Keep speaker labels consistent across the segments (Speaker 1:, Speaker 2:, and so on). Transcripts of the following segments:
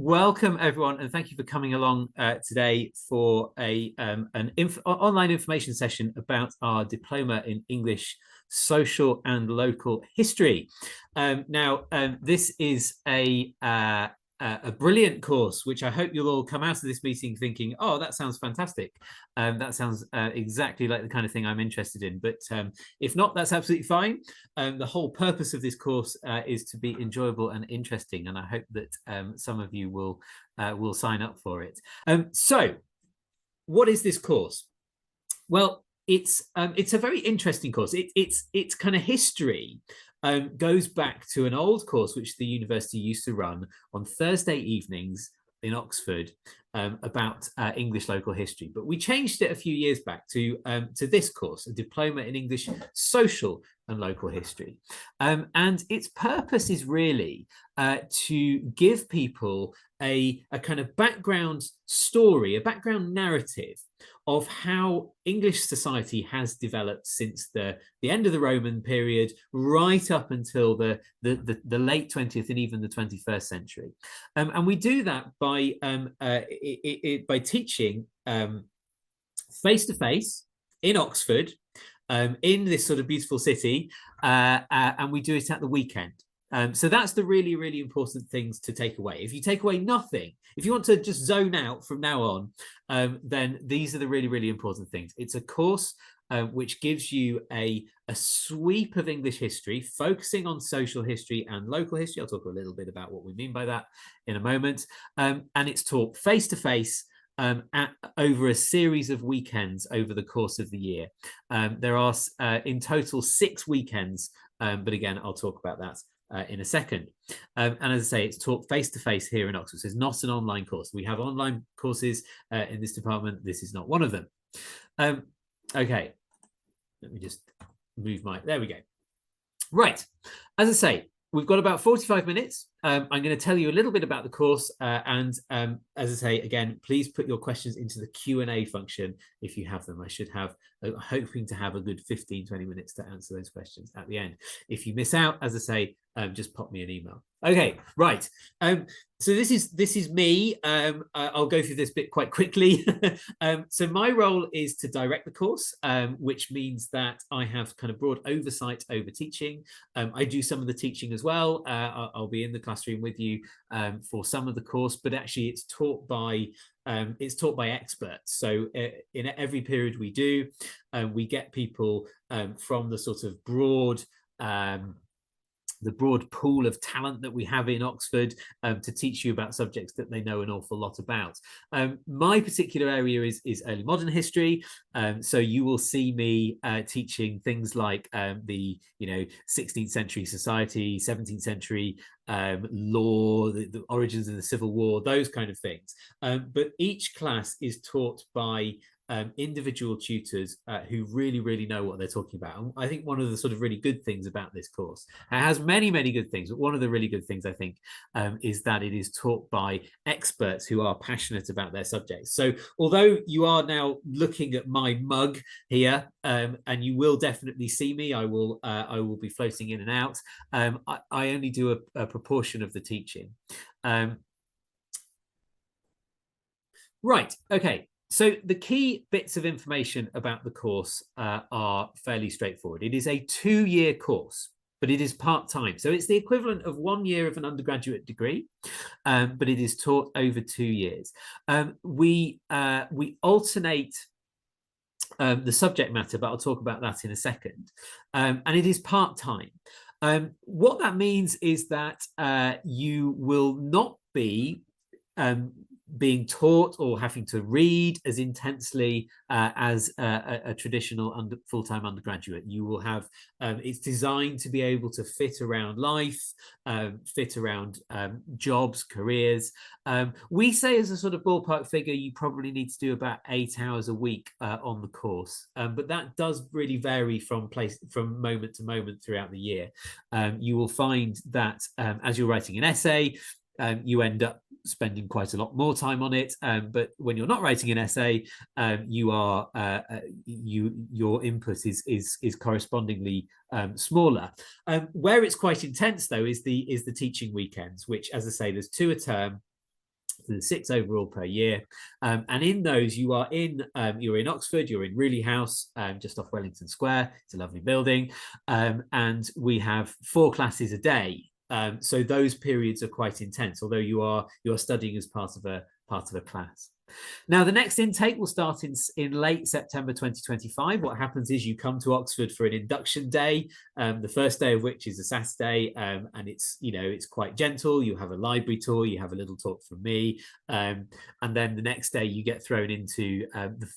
Speaker 1: Welcome, everyone, and thank you for coming along today for an online information session about our diploma in English, social and local history. This is a brilliant course, which I hope you'll all come out of this meeting thinking, oh, that sounds fantastic. That sounds exactly like the kind of thing I'm interested in. But if not, that's absolutely fine. The whole purpose of this course is to be enjoyable and interesting, and I hope that some of you will sign up for it. So, what is this course? Well, it's a very interesting course. It's kind of history. Goes back to an old course which the university used to run on Thursday evenings in Oxford about English local history. But we changed it a few years back to this course, a diploma in English social and local history. And its purpose is really to give people a kind of background story, a background narrative of how English society has developed since the end of the Roman period, right up until the late 20th and even the 21st century. And we do that by teaching face-to-face in Oxford, in this sort of beautiful city, and we do it at the weekend. So that's the really, really important things to take away. If you take away nothing, if you want to just zone out from now on, then these are the really, really important things. It's a course which gives you a sweep of English history, focusing on social history and local history. I'll talk a little bit about what we mean by that in a moment. And it's taught face-to-face over a series of weekends over the course of the year. There are in total 6 weekends, but again, I'll talk about that in a second. And as I say, it's taught face-to-face here in Oxford. So it's not an online course. We have online courses in this department. This is not one of them. Okay, let me just move there we go. Right, as I say, we've got about 45 minutes. I'm going to tell you a little bit about the course. And as I say, again, please put your questions into the Q&A function if you have them. I should have, hoping to have a good 15, 20 minutes to answer those questions at the end. If you miss out, as I say, just pop me an email. Okay, right. So this is me. I'll go through this bit quite quickly. So my role is to direct the course, which means that I have kind of broad oversight over teaching. I do some of the teaching as well. I'll be in the classroom with you for some of the course, but actually it's taught by experts. So in every period we do, we get people from the sort of broad pool of talent that we have in Oxford to teach you about subjects that they know an awful lot about. My particular area is early modern history. So you will see me teaching things like the 16th century society, 17th century law, the origins of the Civil War, those kind of things. But each class is taught by individual tutors who really, really know what they're talking about. And I think one of the sort of really good things about this course, it has many, many good things, but one of the really good things I think is that it is taught by experts who are passionate about their subjects. So although you are now looking at my mug here, and you will definitely see me, I will be floating in and out. I only do a proportion of the teaching. Right, okay. So the key bits of information about the course are fairly straightforward. It is a 2-year course, but it is part-time. So it's the equivalent of 1 year of an undergraduate degree, but it is taught over 2 years. We alternate the subject matter, but I'll talk about that in a second. And it is part-time. What that means is that you will not be being taught or having to read as intensely as a traditional full-time undergraduate. You will have, it's designed to be able to fit around life, fit around jobs, careers. We say as a sort of ballpark figure, you probably need to do about 8 hours a week on the course. But that does really vary from moment to moment throughout the year. You will find that as you're writing an essay, you end up spending quite a lot more time on it. But when you're not writing an essay, your input is correspondingly smaller. Where it's quite intense, though, is the teaching weekends, which, as I say, there's 2 a term. So there's 6 overall per year. And in those, you're in Oxford, you're in Rewley House, just off Wellington Square. It's a lovely building. And we have 4 classes a day. So those periods are quite intense, although you're studying as part of a class. Now, the next intake will start in late September 2025. What happens is you come to Oxford for an induction day, the first day of which is a Saturday, and it's quite gentle. You have a library tour, you have a little talk from me, and then the next day you get thrown into the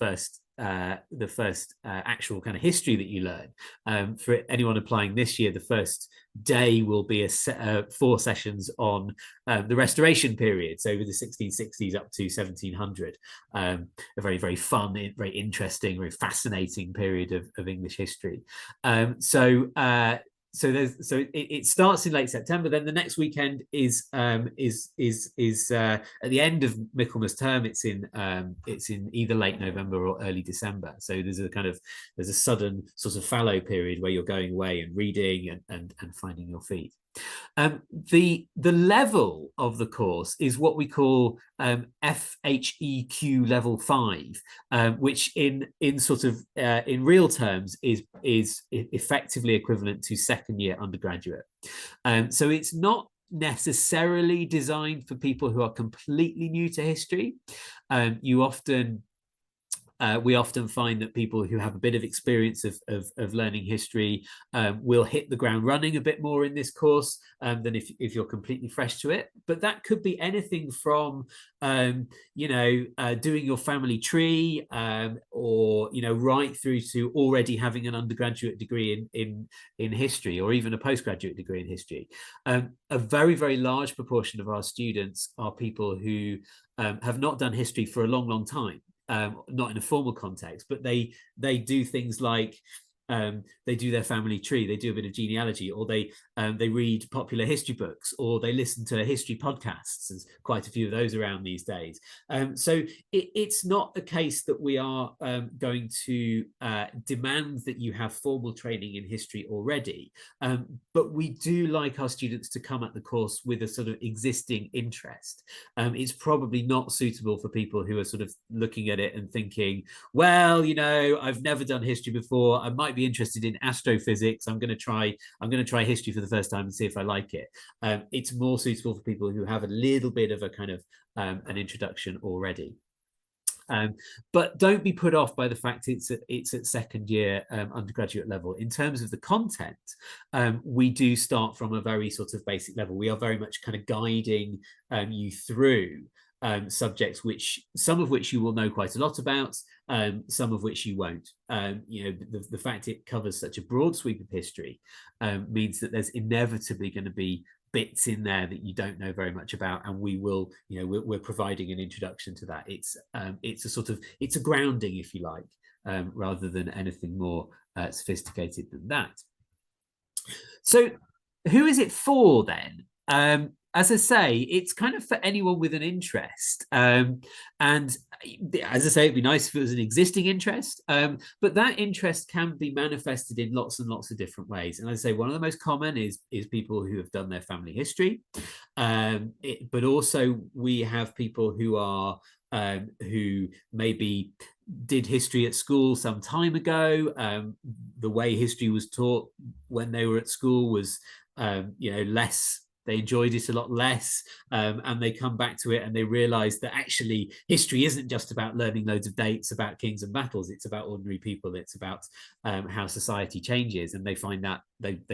Speaker 1: first actual kind of history that you learn. For anyone applying this year, the first day will be 4 sessions on the Restoration period, so over the 1660s up to 1700. A very, very fun, very interesting, very fascinating period of English history. So it starts in late September. Then the next weekend is at the end of Michaelmas term. It's in either late November or early December. So there's a sudden sort of fallow period where you're going away and reading and finding your feet. The level of the course is what we call FHEQ level 5, which in real terms is effectively equivalent to second year undergraduate. So it's not necessarily designed for people who are completely new to history. We often find that people who have a bit of experience of learning history will hit the ground running a bit more in this course than if you're completely fresh to it. But that could be anything from, doing your family tree or, right through to already having an undergraduate degree in history, or even a postgraduate degree in history. A very, very large proportion of our students are people who have not done history for a long, long time. Not in a formal context, but they do things like they do their family tree, they do a bit of genealogy, or they read popular history books, or they listen to history podcasts. There's quite a few of those around these days. So it's not a case that we are going to demand that you have formal training in history already, but we do like our students to come at the course with a sort of existing interest. It's probably not suitable for people who are sort of looking at it and thinking, well, I've never done history before, I might be interested in astrophysics, I'm going to try history for the first time and see if I like it. It's more suitable for people who have a little bit of a kind of an introduction already. But don't be put off by the fact it's at second year undergraduate level. In terms of the content, we do start from a very sort of basic level. We are very much kind of guiding you through subjects some of which you will know quite a lot about, some of which you won't. The fact it covers such a broad sweep of history means that there's inevitably going to be bits in there that you don't know very much about, and we're providing an introduction to that. It's a grounding, if you like, rather than anything more sophisticated than that. So who is it for then? As I say, it's kind of for anyone with an interest. And as I say, it'd be nice if it was an existing interest, but that interest can be manifested in lots and lots of different ways. And as I say, one of the most common is people who have done their family history. But also we have people who maybe did history at school some time ago. The way history was taught when they were at school was, less. They enjoyed it a lot less, and they come back to it and they realize that actually history isn't just about learning loads of dates about kings and battles. It's about ordinary people. It's about how society changes, and they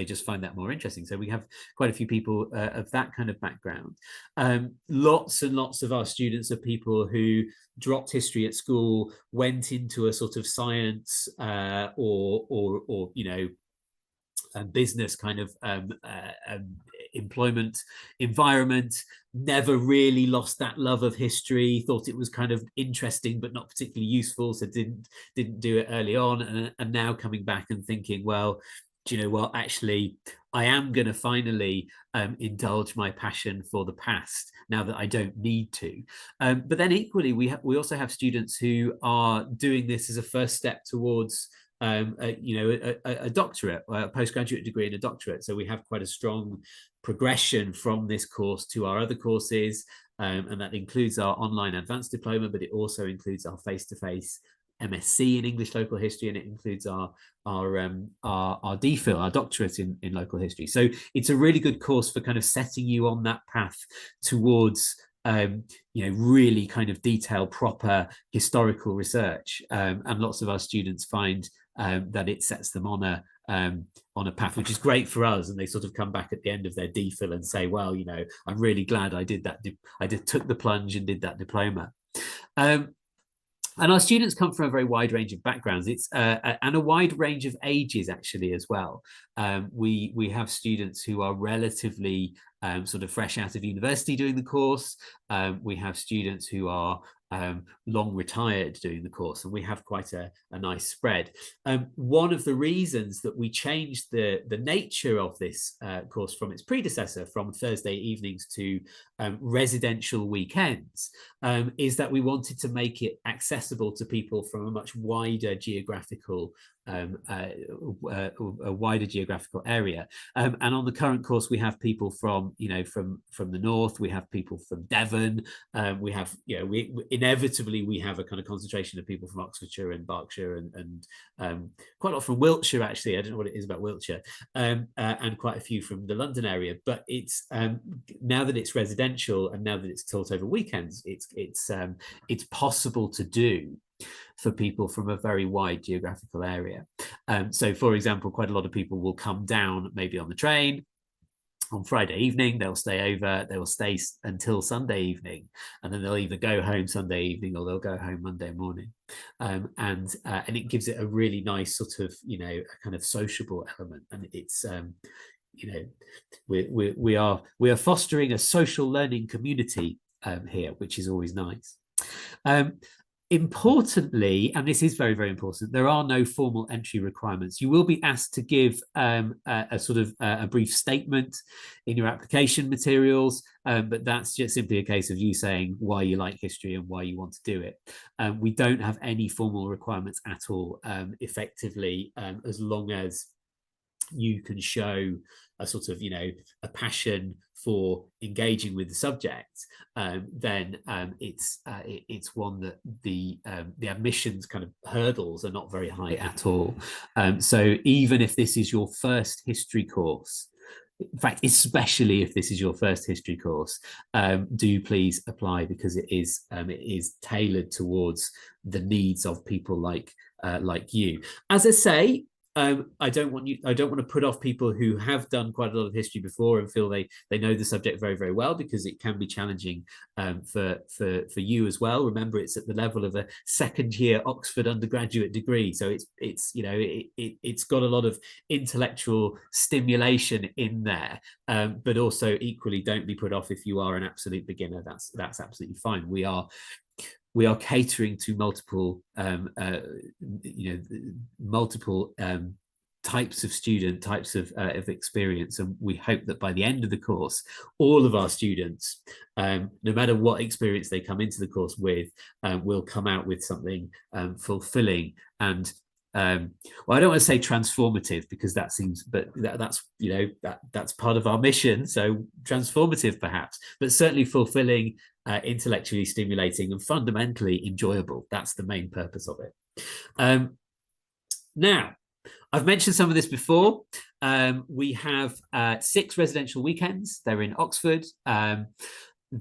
Speaker 1: just find that more interesting. So we have quite a few people of that kind of background. Lots and lots of our students are people who dropped history at school, went into a sort of science or business kind of employment environment, never really lost that love of history, thought it was kind of interesting but not particularly useful, so didn't do it early on, and now coming back and thinking, well, do you know what, actually I am going to finally indulge my passion for the past now that I don't need to. But then equally we also have students who are doing this as a first step towards a doctorate, a postgraduate degree and a doctorate. So we have quite a strong progression from this course to our other courses. and that includes our online advanced diploma, but it also includes our face-to-face MSc in English Local History, and it includes our DPhil, our doctorate in local history. So it's a really good course for kind of setting you on that path towards really kind of detailed, proper historical research. And lots of our students find that it sets them on a path, which is great for us. And they sort of come back at the end of their DPhil and say, well, I'm really glad I did that. Took the plunge and did that diploma. And our students come from a very wide range of backgrounds. It's and a wide range of ages actually as well. We have students who are relatively sort of fresh out of university doing the course. We have students who are long retired doing the course, and we have quite a nice spread. One of the reasons that we changed the nature of this course from its predecessor, from Thursday evenings to residential weekends, is that we wanted to make it accessible to people from a much wider geographical a wider geographical area. And on the current course, we have people from the north, we have people from Devon, we have we inevitably we have a kind of concentration of people from Oxfordshire and Berkshire and quite a lot from Wiltshire actually. I don't know what it is about Wiltshire, and quite a few from the London area. But it's now that it's residential and now that it's taught over weekends, it's possible to do for people from a very wide geographical area. So, for example, quite a lot of people will come down maybe on the train on Friday evening, they'll stay over, they will stay until Sunday evening, and then they'll either go home Sunday evening or they'll go home Monday morning. And it gives it a really nice sort of, a kind of sociable element. And it's, we are fostering a social learning community here, which is always nice. Importantly, and this is very, very important, there are no formal entry requirements. You will be asked to give a sort of a brief statement in your application materials, but that's just simply a case of you saying why you like history and why you want to do it. We don't have any formal requirements at all, effectively, as long as you can show a sort of, a passion for engaging with the subject, then it's one that the admissions kind of hurdles are not very high at all. So even if this is your first history course, in fact, especially if this is your first history course, do please apply, because it is tailored towards the needs of people like you. As I say, I don't want to put off people who have done quite a lot of history before and feel they know the subject very, very well, because it can be challenging for you as well. Remember, it's at the level of a second year Oxford undergraduate degree, so it's got a lot of intellectual stimulation in there, but also equally, don't be put off if you are an absolute beginner. That's absolutely fine. We are catering to multiple types of student, types of experience, and we hope that by the end of the course, all of our students, no matter what experience they come into the course with, will come out with something fulfilling and well, I don't want to say transformative, because that seems, but that's part of our mission, so transformative perhaps, but certainly fulfilling, intellectually stimulating, and fundamentally enjoyable. That's the main purpose of it. Now, I've mentioned some of this before. We have 6 residential weekends. They're in Oxford.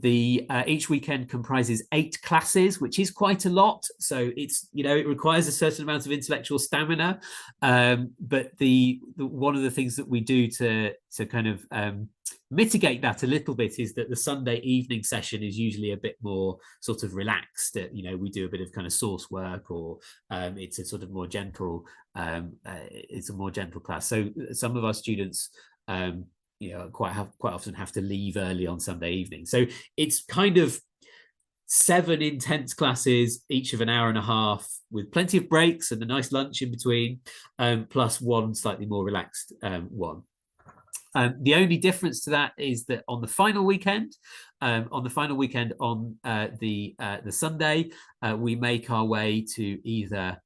Speaker 1: Each weekend comprises 8 classes, which is quite a lot. So it's, it requires a certain amount of intellectual stamina. But one of the things that we do to kind of mitigate that a little bit is that the Sunday evening session is usually a bit more sort of relaxed. We do a bit of kind of source work, or it's a sort of more gentle, it's a more gentle class. So some of our students quite often have to leave early on Sunday evening. So it's kind of 7 intense classes, each of an hour and a half, with plenty of breaks and a nice lunch in between, plus one slightly more relaxed one. The only difference to that is that on the final weekend, on the Sunday, we make our way to either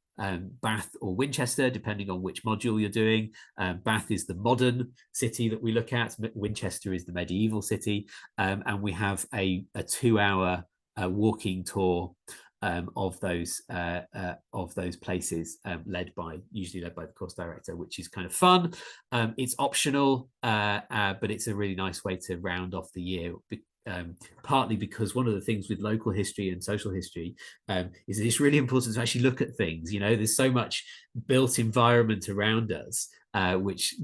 Speaker 1: Bath or Winchester, depending on which module you're doing. Bath is the modern city that we look at. Winchester is the medieval city. And we have a 2-hour walking tour of those places, usually led by the course director, which is kind of fun. It's optional, but it's a really nice way to round off the year. Partly because one of the things with local history and social history is that it's really important to actually look at things. There's so much built environment around us, which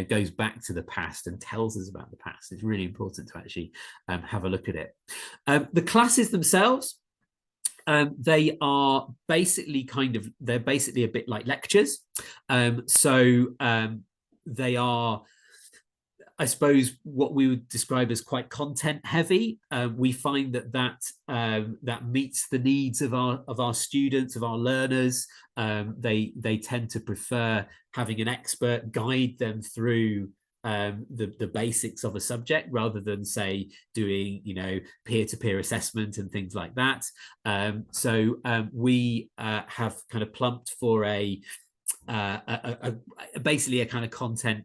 Speaker 1: goes back to the past and tells us about the past. It's really important to actually have a look at it. The classes themselves, they are basically they're basically a bit like lectures. They are, I suppose, what we would describe as quite content heavy. We find that meets the needs of our students, of our learners. They tend to prefer having an expert guide them through the basics of a subject, rather than, say, doing peer-to-peer assessment and things like that. We have kind of plumped for basically a kind of content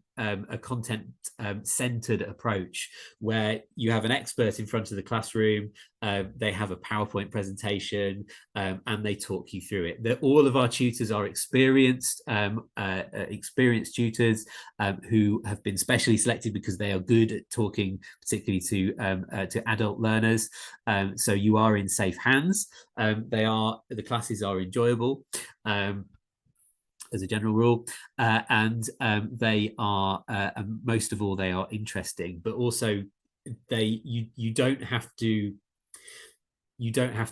Speaker 1: centered approach, where you have an expert in front of the classroom. They have a PowerPoint presentation, and they talk you through it. All of our tutors are experienced tutors who have been specially selected because they are good at talking, particularly to adult learners. So you are in safe hands. The classes are enjoyable. As a general rule, and they are most of all, they are interesting, but also you don't have to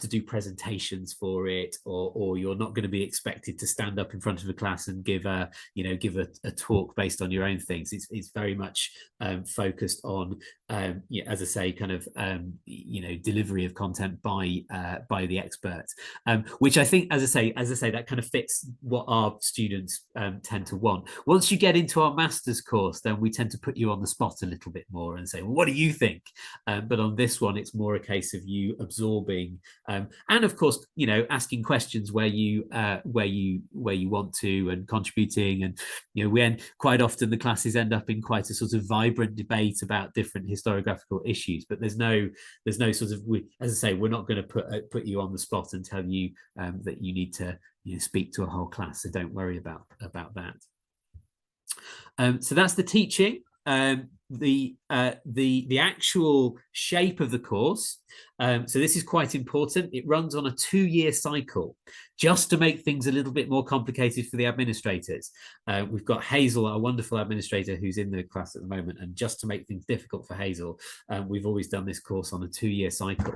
Speaker 1: do presentations for it, or you're not going to be expected to stand up in front of a class and give a talk based on your own things. It's very much focused on, as I say, kind of delivery of content by the expert, which I think, as I say, that kind of fits what our students tend to want. Once you get into our master's course, then we tend to put you on the spot a little bit more and say, well, what do you think? But on this one, it's more a case of you absorbing, and of course, asking questions where you want to, and contributing. And when quite often the classes end up in quite a sort of vibrant debate about different historiographical issues, but there's no sort of, as I say, we're not going to put you on the spot and tell you that you need to speak to a whole class, so don't worry about that. So that's the teaching. The actual shape of the course. So this is quite important. It runs on a 2-year cycle, just to make things a little bit more complicated for the administrators. We've got Hazel, our wonderful administrator, who's in the class at the moment, and just to make things difficult for Hazel, we've always done this course on a 2-year cycle.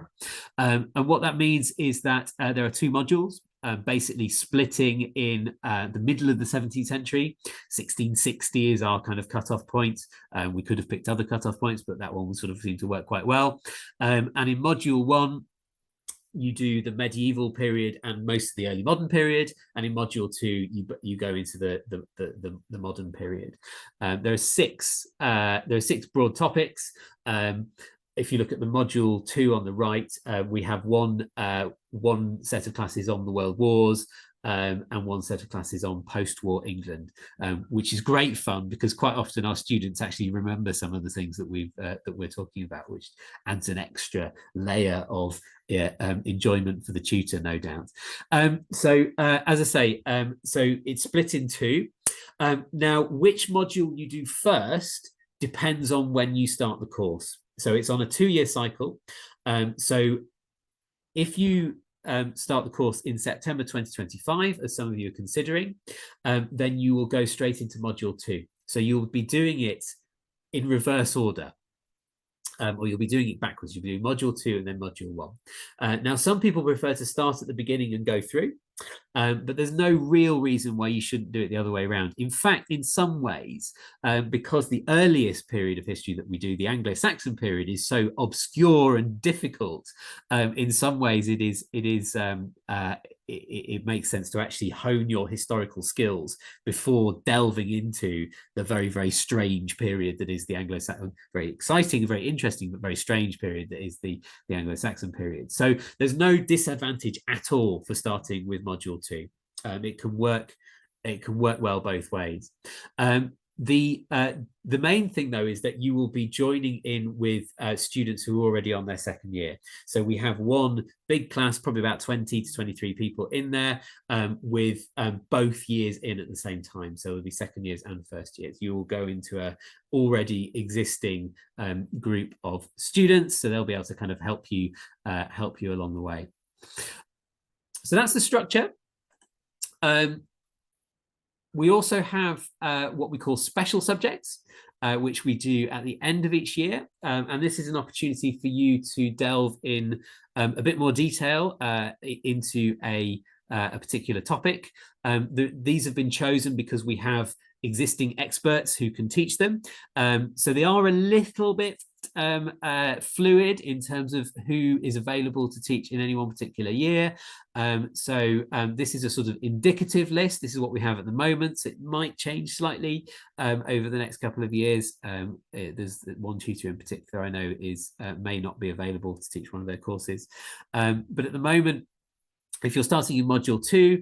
Speaker 1: And what that means is that there are 2 modules. Basically splitting in the middle of the 17th century. 1660 is our kind of cutoff point. We could have picked other cutoff points, but that one sort of seemed to work quite well. And in module 1, you do the medieval period and most of the early modern period, and in module 2 you go into the modern period. There are 6 broad topics. If you look at the module 2 on the right, we have one set of classes on the World Wars, and one set of classes on post-war England, which is great fun, because quite often our students actually remember some of the things that we're talking about, which adds an extra layer of enjoyment for the tutor, no doubt. So as I say, so it's split in 2. Now, which module you do first depends on when you start the course. So it's on a 2-year cycle. So if you start the course in September 2025, as some of you are considering, then you will go straight into module 2. So you'll be doing it in reverse order. Or you'll be doing it backwards. You'll be doing module 2 and then module 1. Now, some people prefer to start at the beginning and go through. But there's no real reason why you shouldn't do it the other way around. In fact, in some ways, because the earliest period of history that we do, the Anglo-Saxon period, is so obscure and difficult, in some ways it makes sense to actually hone your historical skills before delving into the very, very strange period that is the Anglo-Saxon, very exciting, very interesting, but very strange period that is the Anglo-Saxon period. So there's no disadvantage at all for starting with module 2. It can work. It can work well both ways. The main thing, though, is that you will be joining in with students who are already on their second year. So we have one big class, probably about 20 to 23 people in there, with both years in at the same time. So it'll be second years and first years. You will go into a already existing group of students, so they'll be able to kind of help you along the way. So that's the structure. We also have what we call special subjects, which we do at the end of each year. And this is an opportunity for you to delve in a bit more detail into a particular topic. These have been chosen because we have existing experts who can teach them. So they are a little bit fluid in terms of who is available to teach in any one particular year. This is a sort of indicative list. This is what we have at the moment. So it might change slightly over the next couple of years. There's one tutor in particular I know may not be available to teach one of their courses. But at the moment, if you're starting in module 2,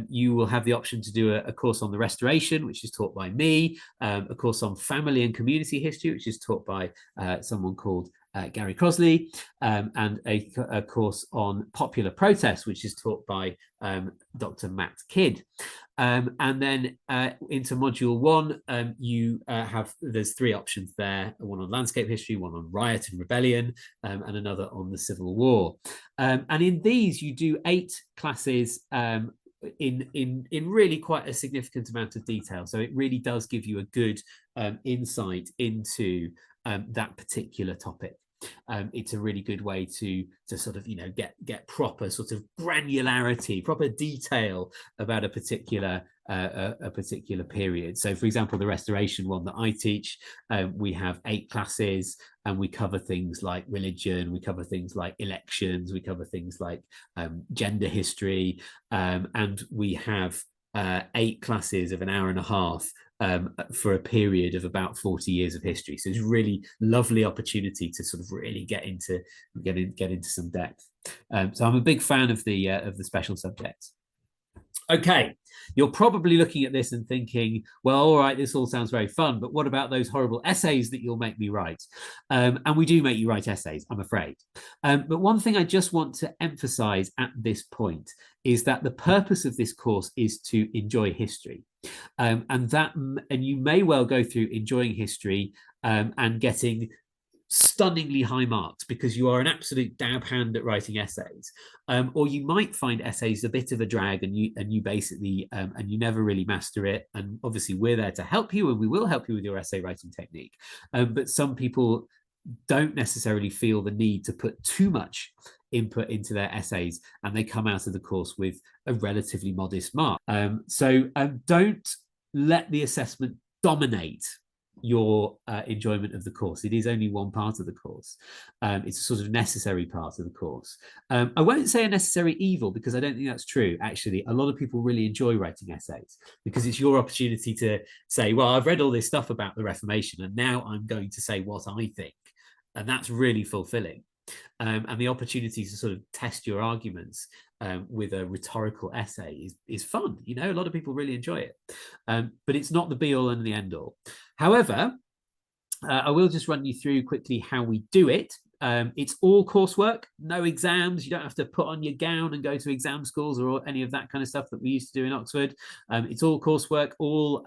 Speaker 1: you will have the option to do a course on the restoration, which is taught by me, a course on family and community history, which is taught by someone called Gary Crosley, and a course on popular protest, which is taught by Dr. Matt Kidd. And then into module 1, there's 3 options there: one on landscape history, one on riot and rebellion, and another on the Civil War. And in these, you do 8 classes in really quite a significant amount of detail. So it really does give you a good insight into that particular topic. It's a really good way to sort of get proper sort of granularity, proper detail about a particular period. So, for example, the restoration one that I teach, we have 8 classes, and we cover things like religion, we cover things like elections, we cover things like gender history, and we have 8 classes of an hour and a half for a period of about 40 years of history. So it's a really lovely opportunity to sort of really get into some depth. So I'm a big fan of the special subjects. Okay, you're probably looking at this and thinking, well, all right, this all sounds very fun, but what about those horrible essays that you'll make me write? And we do make you write essays, I'm afraid. But one thing I just want to emphasize at this point is that the purpose of this course is to enjoy history. And you may well go through enjoying history and getting stunningly high marks because you are an absolute dab hand at writing essays, or you might find essays a bit of a drag, and you basically and you never really master it. And obviously we're there to help you, and we will help you with your essay writing technique, but some people don't necessarily feel the need to put too much input into their essays, and they come out of the course with a relatively modest mark. So don't let the assessment dominate your enjoyment of the course. It is only one part of the course. It's a sort of necessary part of the course. I won't say a necessary evil, because I don't think that's true. Actually, a lot of people really enjoy writing essays because it's your opportunity to say, well, I've read all this stuff about the Reformation, and now I'm going to say what I think. And that's really fulfilling. And the opportunity to sort of test your arguments with a rhetorical essay is fun. A lot of people really enjoy it, but it's not the be all and the end all. However, I will just run you through quickly how we do it. It's all coursework, no exams. You don't have to put on your gown and go to exam schools or any of that kind of stuff that we used to do in Oxford. It's all coursework, all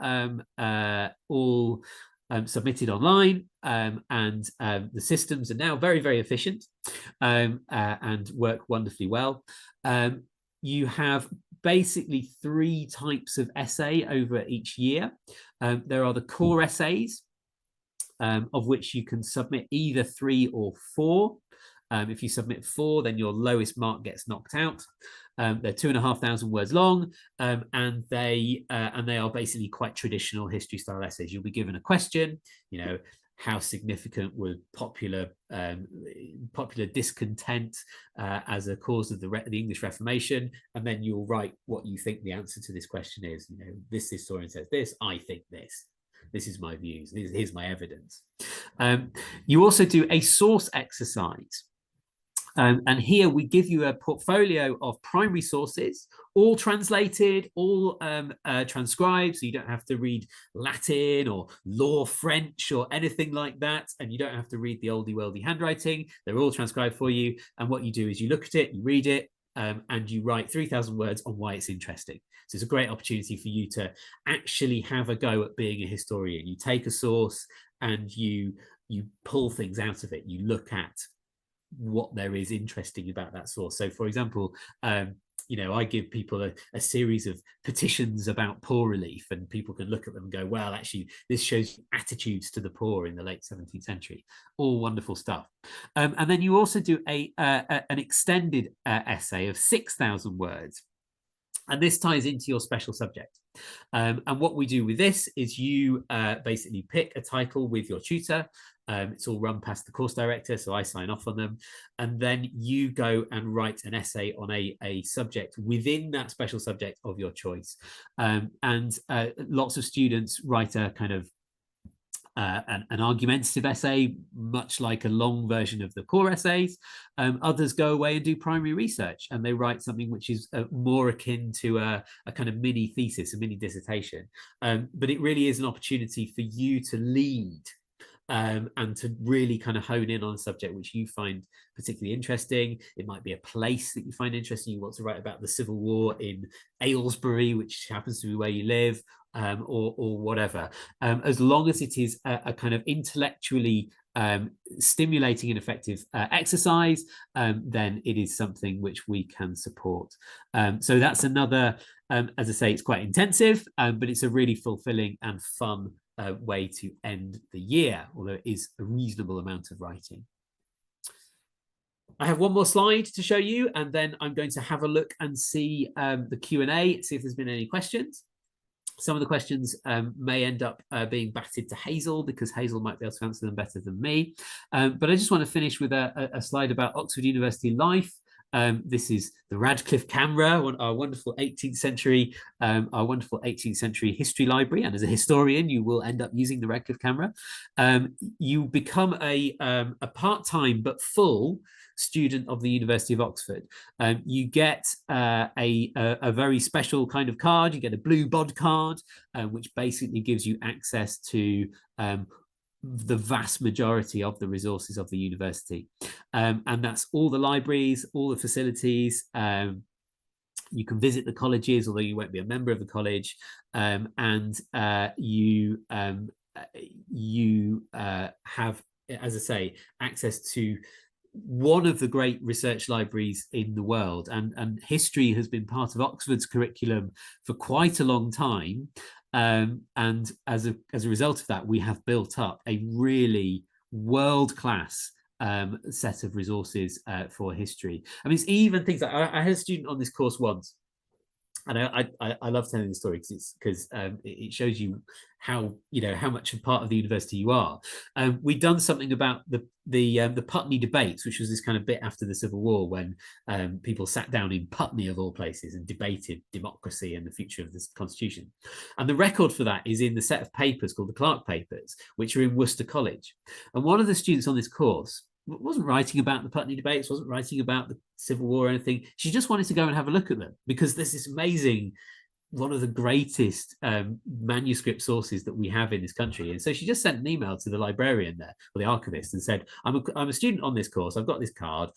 Speaker 1: submitted online, and the systems are now very, very efficient and work wonderfully well. You have basically 3 types of essay over each year. There are the core essays, of which you can submit either 3 or 4. If you submit 4, then your lowest mark gets knocked out. They're 2,500 words long, and they are basically quite traditional history style essays. You'll be given a question, how significant was popular discontent as a cause of the English Reformation, and then you'll write what you think the answer to this question is. This historian says this, I think this. This is my views. Here's my evidence. You also do a source exercise. And here we give you a portfolio of primary sources, all translated, all transcribed, so you don't have to read Latin or law French or anything like that, and you don't have to read the oldie worldy handwriting. They're all transcribed for you, and what you do is you look at it, you read it, and you write 3,000 words on why it's interesting. So it's a great opportunity for you to actually have a go at being a historian. You take a source and you pull things out of it. You look at what there is interesting about that source. So, for example, I give people a series of petitions about poor relief, and people can look at them and go, well, actually, this shows attitudes to the poor in the late 17th century. All wonderful stuff. And then you also do an extended essay of 6,000 words. And this ties into your special subject. And what we do with this is you basically pick a title with your tutor. It's all run past the course director, so I sign off on them. And then you go and write an essay on a subject within that special subject of your choice. And lots of students write a kind of an argumentative essay, much like a long version of the core essays. Others go away and do primary research, and they write something which is more akin to a kind of mini thesis, a mini dissertation. But it really is an opportunity for you to lead and to really kind of hone in on a subject which you find particularly interesting. It might be a place that you find interesting. You want to write about the Civil War in Aylesbury, which happens to be where you live, or whatever. As long as it is a kind of intellectually stimulating and effective exercise, then it is something which we can support. So that's another, as I say, it's quite intensive, but it's a really fulfilling and fun way to end the year, although it is a reasonable amount of writing. I have one more slide to show you, and then I'm going to have a look and see the Q&A, see if there's been any questions. Some of the questions may end up being batted to Hazel, because Hazel might be able to answer them better than me. But I just want to finish with a slide about Oxford University life. This is the Radcliffe camera, our wonderful 18th century, history library. And as a historian, you will end up using the Radcliffe camera. You become a part-time but full student of the University of Oxford. You get a very special kind of card. You get a blue bod card, which basically gives you access to the vast majority of the resources of the university. And that's all the libraries, all the facilities. You can visit the colleges, although you won't be a member of the college. And you have, as I say, access to one of the great research libraries in the world, and history has been part of Oxford's curriculum for quite a long time, and as a result of that, we have built up a really world-class set of resources for history. I mean, it's even things like I had a student on this course once, and I love telling the story because it shows you how much a part of the university you are. We'd done something about the Putney debates, which was this kind of bit after the Civil War when people sat down in Putney of all places and debated democracy and the future of this constitution. And the record for that is in the set of papers called the Clark Papers, which are in Worcester College. And one of the students on this course wasn't writing about the Putney debates, wasn't writing about the Civil War or anything. She just wanted to go and have a look at them because there's this amazing, one of the greatest manuscript sources that we have in this country. And so she just sent an email to the librarian there, or the archivist, and said, I'm a student on this course. I've got this card.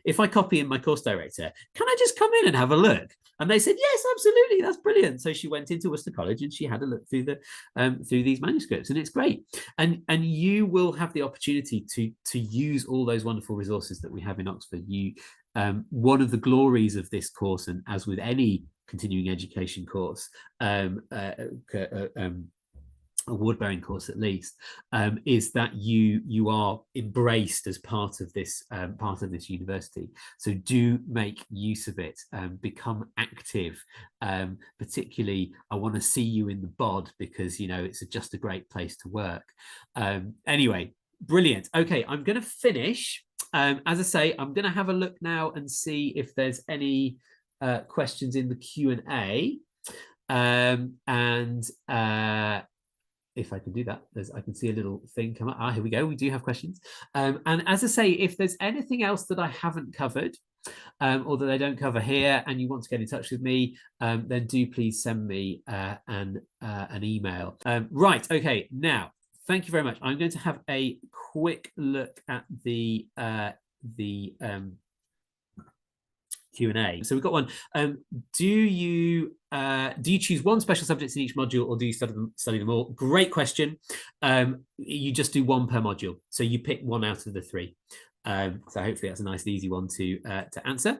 Speaker 1: If I copy in my course director, can I just come in and have a look? And they said, yes, absolutely. That's brilliant. So she went into Worcester College and she had a look through through these manuscripts, and it's great. And you will have the opportunity to use all those wonderful resources that we have in Oxford. One of the glories of this course, and as with any continuing education course, award-bearing course at least, is that you are embraced as part of this university. So do make use of it, become active. Particularly, I want to see you in the bod because it's just a great place to work. Anyway, brilliant. Okay, I'm going to finish. As I say, I'm going to have a look now and see if there's any questions in the Q&A. if I can do that, I can see a little thing come up. Here we go. We do have questions. And as I say, if there's anything else that I haven't covered, or that I don't cover here, and you want to get in touch with me, then do please send me an email. Right. Okay. Now, thank you very much. I'm going to have a quick look at the Q&A. So we've got one. Do you choose one special subject in each module, or do you study them all? Great question. You just do one per module. So you pick one out of the three. So hopefully that's a nice and easy one to answer.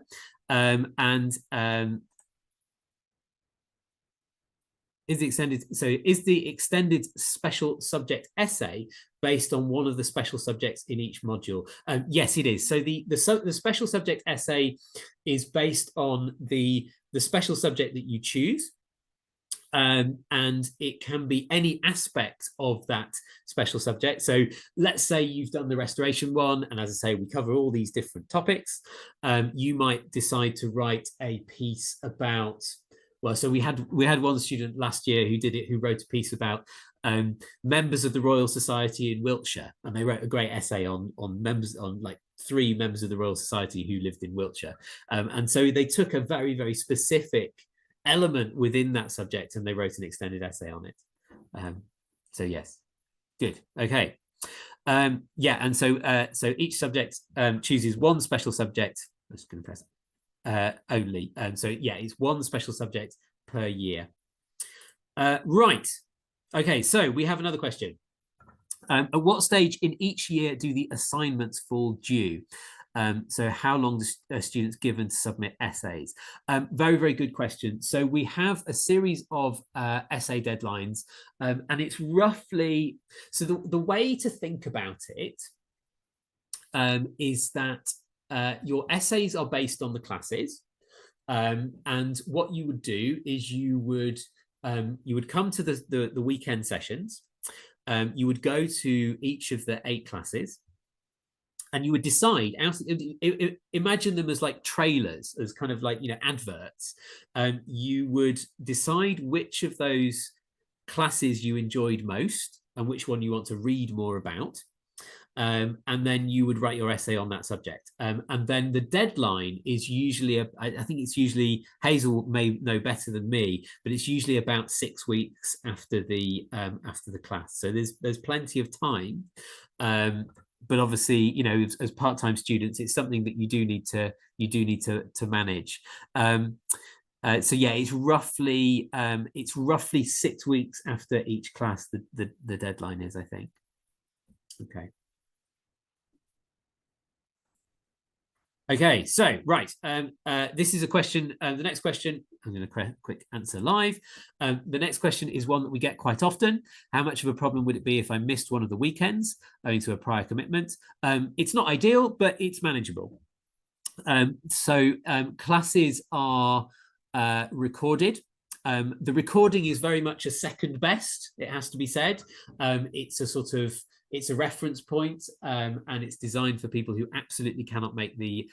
Speaker 1: Is the extended special subject essay based on one of the special subjects in each module? Yes, it is. So the special subject essay is based on the special subject that you choose. And it can be any aspect of that special subject. So let's say you've done the restoration one, and as I say, we cover all these different topics. You might decide to write a piece about, well, so we had one student last year who wrote a piece about members of the Royal Society in Wiltshire, and they wrote a great essay on like 3 members of the Royal Society who lived in Wiltshire. And so they took a very, very specific element within that subject and they wrote an extended essay on it. So yes, good. Okay. Yeah, and so each subject chooses one special subject. I'm just going to press only. So yeah, it's one special subject per year. Right. Okay, so we have another question. At what stage in each year do the assignments fall due? So how long are students given to submit essays? Very, very good question. So we have a series of essay deadlines, and it's roughly, so the way to think about it is that your essays are based on the classes, and what you would do is you would come to the weekend sessions, you would go to each of the 8 classes, and you would decide, imagine them as like trailers, as kind of like, adverts. You would decide which of those classes you enjoyed most and which one you want to read more about. And then you would write your essay on that subject. And then the deadline is usually, I think it's usually, Hazel may know better than me, but it's usually about 6 weeks after the class. So there's plenty of time. But obviously, as part-time students, it's something that you do need to manage. So yeah, it's roughly 6 weeks after each class the deadline is, I think. Okay. Okay, so right, this is a question. The next question, I'm going to quick answer live. The next question is one that we get quite often. How much of a problem would it be if I missed one of the weekends owing to a prior commitment? It's not ideal, but it's manageable. So classes are recorded. The recording is very much a second best, it has to be said. It's a reference point, and it's designed for people who absolutely cannot make the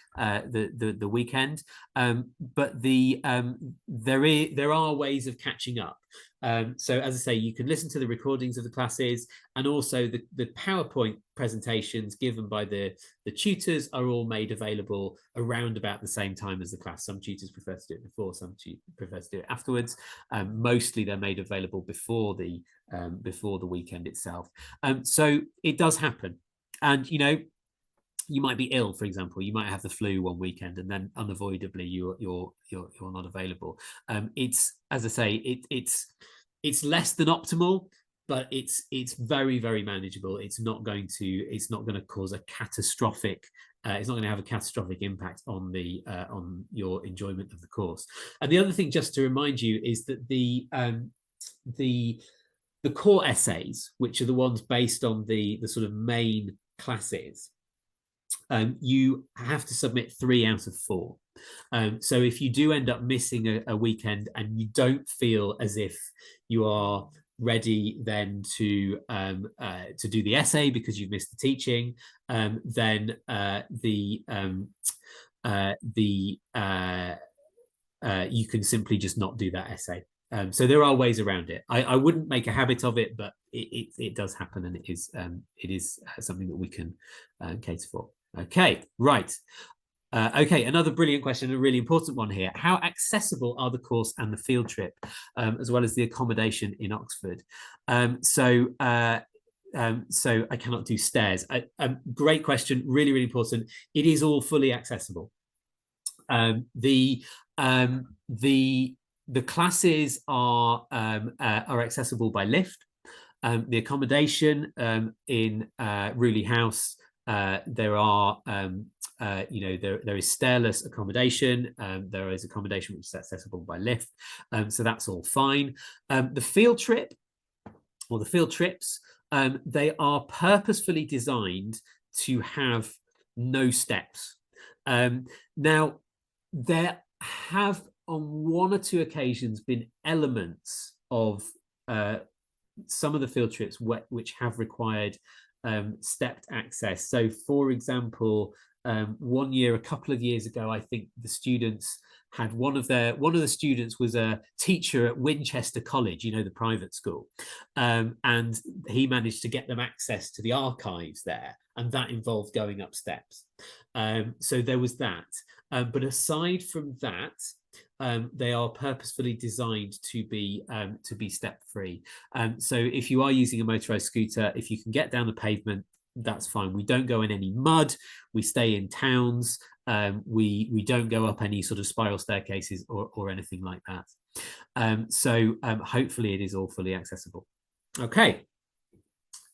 Speaker 1: weekend. But there are ways of catching up. So as I say, you can listen to the recordings of the classes, and also the PowerPoint presentations given by the tutors are all made available around about the same time as the class. Some tutors prefer to do it before, some prefer to do it afterwards. Mostly they're made available before the weekend itself. So it does happen. And you might be ill, for example. You might have the flu one weekend, and then unavoidably you're not available. It's, as I say, it's less than optimal, but it's very, very manageable. It's not going to cause a catastrophic. It's not going to have a catastrophic impact on your enjoyment of the course. And the other thing, just to remind you, is that the core essays, which are the ones based on the sort of main classes, you have to submit 3 out of 4. So if you do end up missing a weekend and you don't feel as if you are ready then to do the essay because you've missed the teaching, then you can simply just not do that essay. So there are ways around it. I wouldn't make a habit of it, but it does happen, and it is something that we can cater for. Okay, right. Okay, another brilliant question, a really important one here. How accessible are the course and the field trip, as well as the accommodation in Oxford? So I cannot do stairs. Great question, really, really important. It is all fully accessible. The classes are accessible by lift. The accommodation in Rewley House, there are there is stairless accommodation. There is accommodation which is accessible by lift, so that's all fine. The field trip or the field trips, they are purposefully designed to have no steps. Now, there have on one or two occasions been elements of some of the field trips which have required stepped access. So, for example, one year, a couple of years ago, I think the students had one of the students was a teacher at Winchester College, the private school, and he managed to get them access to the archives there, and that involved going up steps. So there was that. But aside from that, they are purposefully designed to be step free. So if you are using a motorized scooter, if you can get down the pavement, that's fine. We don't go in any mud. We stay in towns. We don't go up any sort of spiral staircases or anything like that. So hopefully it is all fully accessible. Okay.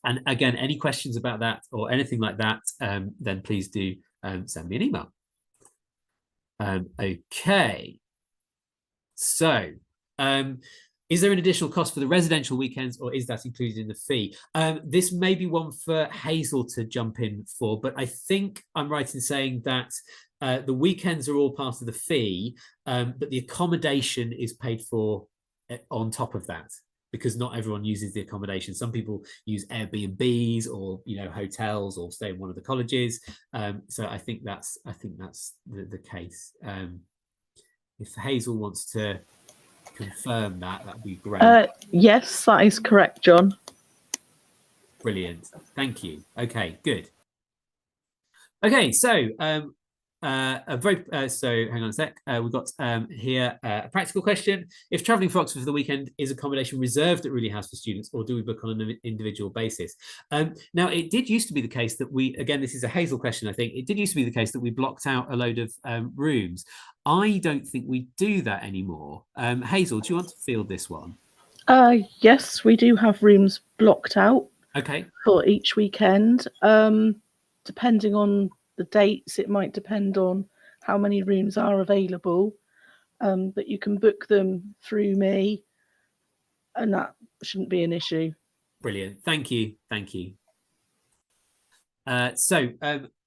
Speaker 1: And again, any questions about that or anything like that, then please do send me an email. Okay. So, is there an additional cost for the residential weekends, or is that included in the fee? This may be one for Hazel to jump in for, but I think I'm right in saying that the weekends are all part of the fee, but the accommodation is paid for on top of that, because not everyone uses the accommodation. Some people use Airbnbs or hotels or stay in one of the colleges. So I think that's the case. If Hazel wants to confirm that'd be great.
Speaker 2: Yes, that is correct, John.
Speaker 1: Brilliant. Thank you. Okay, good. Okay, so so hang on a sec. We've got here a practical question. If traveling for Oxford for the weekend, is accommodation reserved at Rewley House for students, or do we book on an individual basis? Now, it did used to be the case that again, this is a Hazel question, I think. It did used to be the case that we blocked out a load of rooms. I don't think we do that anymore. Hazel, do you want to field this one?
Speaker 2: Yes, we do have rooms blocked out.
Speaker 1: Okay.
Speaker 2: For each weekend. Depending on the dates, it might depend on how many rooms are available. But you can book them through me, and that shouldn't be an issue.
Speaker 1: Brilliant. Thank you. Thank you.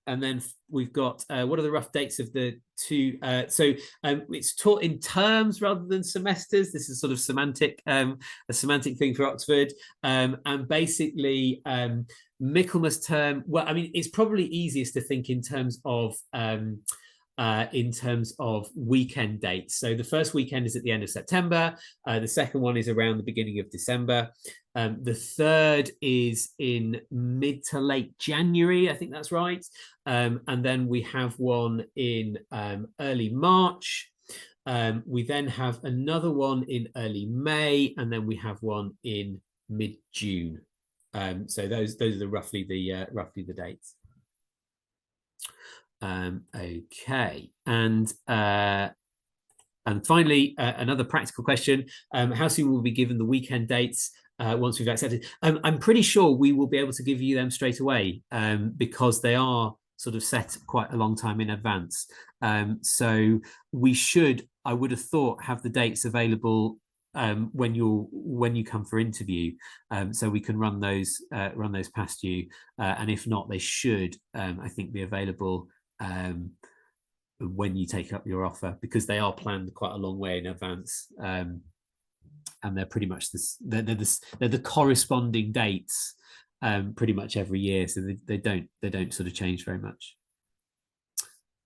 Speaker 1: And then we've got what are the rough dates of the two? It's taught in terms rather than semesters. This is sort of a semantic thing for Oxford. And basically, Michaelmas term. Well, I mean, it's probably easiest to think in terms of weekend dates. So the first weekend is at the end of September. The second one is around the beginning of December. The third is in mid to late January, I think that's right. And then we have one in early March. We then have another one in early May, and then we have one in mid-June. So those are roughly the dates. Okay, and finally, another practical question: how soon will we be given the weekend dates once we've accepted? I'm pretty sure we will be able to give you them straight away because they are sort of set quite a long time in advance. So we should, I would have thought, have the dates available when you come for interview, so we can run those past you, and if not, they should I think be available when you take up your offer, because they are planned quite a long way in advance, and they're pretty much they're the corresponding dates pretty much every year, so they don't sort of change very much.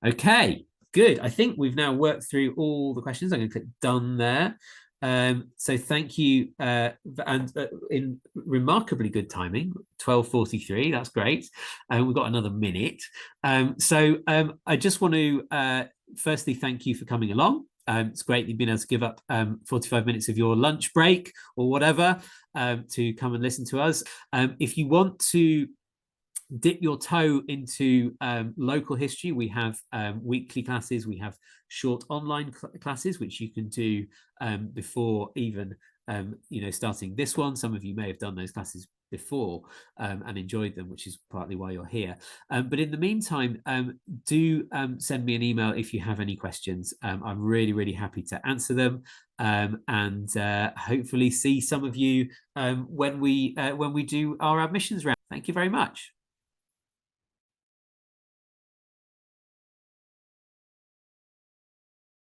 Speaker 1: Okay, good. I think we've now worked through all the questions. I'm going to click done there. So thank you, and in remarkably good timing, 12:43. That's great. We've got another minute. I just want to firstly thank you for coming along. It's great you've been able to give up 45 minutes of your lunch break or whatever to come and listen to us. If you want to dip your toe into local history, we have weekly classes, we have short online classes which you can do before even starting this one. Some of you may have done those classes before and enjoyed them, which is partly why you're here. But in the meantime, do send me an email if you have any questions. I'm really happy to answer them, and hopefully see some of you when we do our admissions round. Thank you very much.